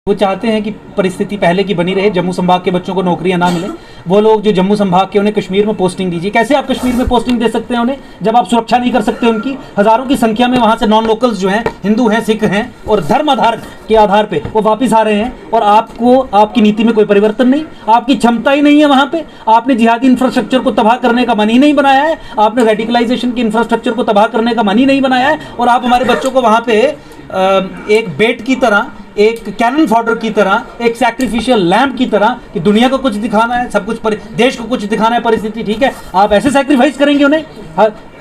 वो चाहते हैं कि परिस्थिति पहले की बनी रहे, जम्मू संभाग के बच्चों को नौकरियां ना मिले। वो लोग जो जम्मू संभाग के, उन्हें कश्मीर में पोस्टिंग दीजिए। कैसे आप कश्मीर में पोस्टिंग दे सकते हैं उन्हें, जब आप सुरक्षा नहीं कर सकते उनकी? हजारों की संख्या में वहां से नॉन लोकल्स जो हैं, हिंदू हैं, सिख हैं, और धर्म आधार के आधार पे वो वापस आ रहे हैं, और आपको, आपकी नीति में कोई परिवर्तन नहीं, आपकी क्षमता ही नहीं है वहां पे। आपने जिहादी इंफ्रास्ट्रक्चर को तबाह करने का मन ही नहीं बनाया है, आपने रेडिकलाइजेशन की इंफ्रास्ट्रक्चर को तबाह करने का मन ही नहीं बनाया है, और आप हमारे बच्चों को वहां पे एक बेट की तरह, एक कैनन फॉडर की तरह, एक सैक्रिफिशियल लैम्प की तरह, कि दुनिया को कुछ दिखाना है, सब कुछ देश को कुछ दिखाना है परिस्थिति, ठीक है, आप ऐसे सैक्रिफाइस करेंगे उन्हें?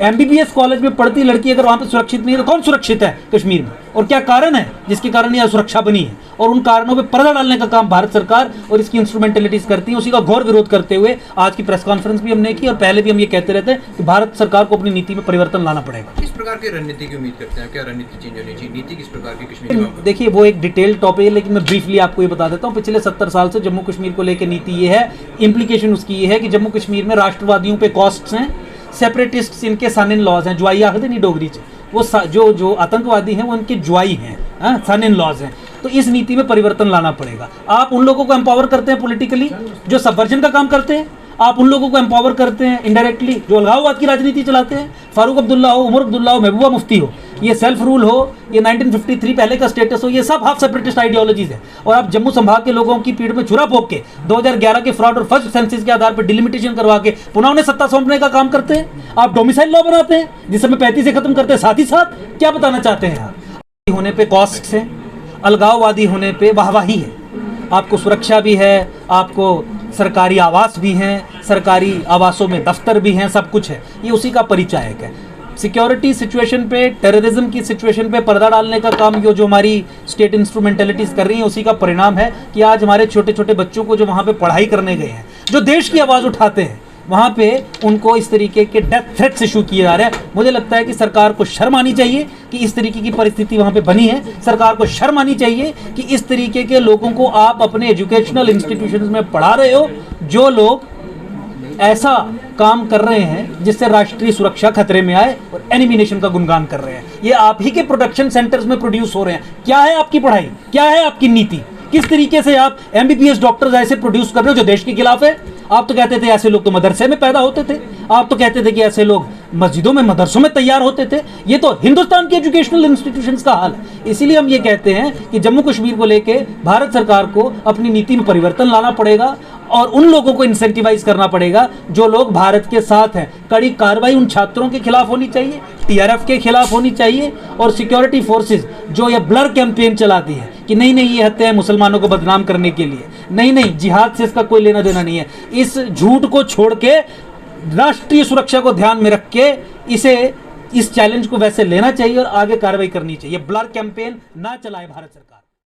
एमबीबीएस कॉलेज में पढ़ती लड़की अगर वहां पे सुरक्षित नहीं है तो कौन सुरक्षित है कश्मीर में? और क्या कारण है जिसके कारण यह सुरक्षा बनी है? और उन कारणों पे पर्दा डालने का काम भारत सरकार और इसकी इंस्ट्रूमेंटलिटीज करती है। उसी का घोर विरोध करते हुए आज की प्रेस कॉन्फ्रेंस भी हमने की, और पहले भी हम ये कहते रहते हैं कि भारत सरकार को अपनी नीति में परिवर्तन लाना पड़ेगा। किस प्रकार की रणनीति की उम्मीद करते हैं? क्या रणनीति चेंज होनी चाहिए? नीति किस प्रकार की कश्मीर में? देखिए, वो एक डिटेल टॉपिक है, लेकिन मैं ब्रीफली आपको ये बता देता हूँ। पिछले 70 साल से जम्मू कश्मीर को लेकर नीति ये है, इम्प्लीकेशन उसकी ये है कि जम्मू कश्मीर में राष्ट्रवादियों पे कॉस्ट्स हैं, सेपरेटिस्ट इनके सन इन लॉज हैं, ज्वाई आखते नहीं डोगरी से, वो जो आतंकवादी हैं वो उनके ज्वाई हैं, सन इन लॉज हैं। तो इस नीति में परिवर्तन लाना पड़ेगा। आप उन लोगों को एम्पावर करते हैं पॉलिटिकली जो सबवर्जन का काम करते हैं, आप उन लोगों को एम्पावर करते हैं इनडायरेक्टली जो अलगाववाद की राजनीति चलाते हैं। फारूक अब्दुल्ला हो, उमर अब्दुल्ला हो, महबूबा मुफ्ती हो, ये सेल्फ रूल हो, ये 1953 पहले का स्टेटस हो, ये सब हाफ सेपरेटिस्ट आइडियोलॉजीज है। और आप जम्मू संभाग के लोगों की पीठ में छुरा पोक के 2011 के फ्रॉड और फर्स्ट सेंसिस के आधार पर डिलिमिटेशन करवा के पुनः उन्हें सत्ता सौंपने का काम करते हैं। आप डोमिसाइल लॉ बनाते हैं जिस समय 35 से खत्म करते हैं। साथ ही साथ क्या बताना चाहते हैं आप? होने पे कॉस्ट है, अलगाववादी होने पे वाहवाही है। आपको सुरक्षा भी है, आपको सरकारी आवास भी हैं, सरकारी आवासों में दफ्तर भी हैं, सब कुछ है। ये उसी का परिचायक है। सिक्योरिटी सिचुएशन पे, टेररिज्म की सिचुएशन पे पर्दा डालने का काम जो हमारी स्टेट इंस्ट्रूमेंटलिटीज़ कर रही हैं, उसी का परिणाम है कि आज हमारे छोटे छोटे बच्चों को जो वहाँ पे पढ़ाई करने गए हैं, जो देश की आवाज़ उठाते हैं, वहाँ पे उनको इस तरीके के डेथ थ्रेट्स इशू किए जा रहे हैं। मुझे लगता है कि सरकार को शर्म आनी चाहिए कि इस तरीके की परिस्थिति वहाँ पे बनी है। सरकार को शर्म आनी चाहिए कि इस तरीके के लोगों को आप अपने एजुकेशनल इंस्टीट्यूशंस में पढ़ा रहे हो, जो लोग ऐसा काम कर रहे हैं जिससे राष्ट्रीय सुरक्षा खतरे में आए, और एनिमी नेशन का गुणगान कर रहे हैं। ये आप ही के प्रोडक्शन सेंटर्स में प्रोड्यूस हो रहे हैं। क्या है आपकी पढ़ाई? क्या है आपकी नीति? किस तरीके से आप एमबीबीएस डॉक्टर्स ऐसे प्रोड्यूस कर रहे हो जो देश के खिलाफ है? आप तो कहते थे ऐसे लोग तो मदरसे में पैदा होते थे, आप तो कहते थे कि ऐसे लोग मस्जिदों में, मदरसों में तैयार होते थे। ये तो हिंदुस्तान के एजुकेशनल इंस्टीट्यूशंस का हाल है। इसीलिए हम ये कहते हैं कि जम्मू कश्मीर को लेके भारत सरकार को अपनी नीति में परिवर्तन लाना पड़ेगा, और उन लोगों को इंसेंटिवाइज करना पड़ेगा जो लोग भारत के साथ हैं। कड़ी कार्रवाई उन छात्रों के खिलाफ होनी चाहिए, टीआरएफ के खिलाफ होनी चाहिए, और सिक्योरिटी फोर्सेस जो ये ब्लर कैंपेन चलाती है कि नहीं नहीं ये हत्या है मुसलमानों को बदनाम करने के लिए, नहीं नहीं जिहाद से इसका कोई लेना देना नहीं है, इस झूठ को छोड़ के राष्ट्रीय सुरक्षा को ध्यान में रख के इस चैलेंज को वैसे लेना चाहिए और आगे कार्रवाई करनी चाहिए। ब्लर कैंपेन ना चलाए भारत सरकार।